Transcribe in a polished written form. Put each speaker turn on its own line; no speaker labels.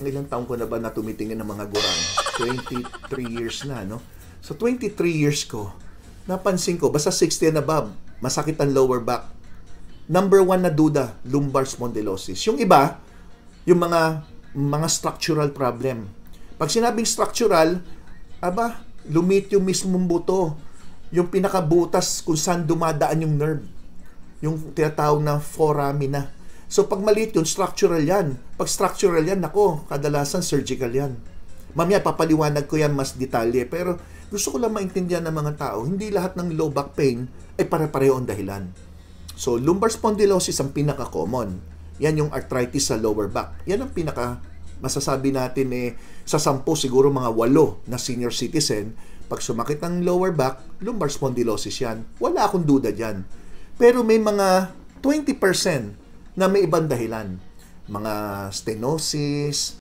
ilang taon ko na ba na tumitingin ng mga gurang? 23 years na, no? So, 23 years ko, napansin ko, basta 60 and above, masakit ang lower back. Number 1 na duda, lumbar spondylosis. Yung iba, yung mga structural problem. Pag sinabing structural, lumit yung mismong buto. Yung pinakabutas kung saan dumadaan yung nerve. Yung tinatawag na foramina. So, pag maliit yun, structural yan. Pag structural yan, kadalasan surgical yan. Mamaya, papaliwanag ko yan mas detalye. Pero gusto ko lang maintindihan ng mga tao, hindi lahat ng low back pain ay pare-pareho ang dahilan. So, lumbar spondylosis ang pinaka-common. Yan yung arthritis sa lower back. Yan ang masasabi natin sa 10 siguro mga 8 na senior citizen, pag sumakit ang lower back, lumbar spondylosis yan. Wala akong duda dyan. Pero may mga 20% na may ibang dahilan. Mga stenosis,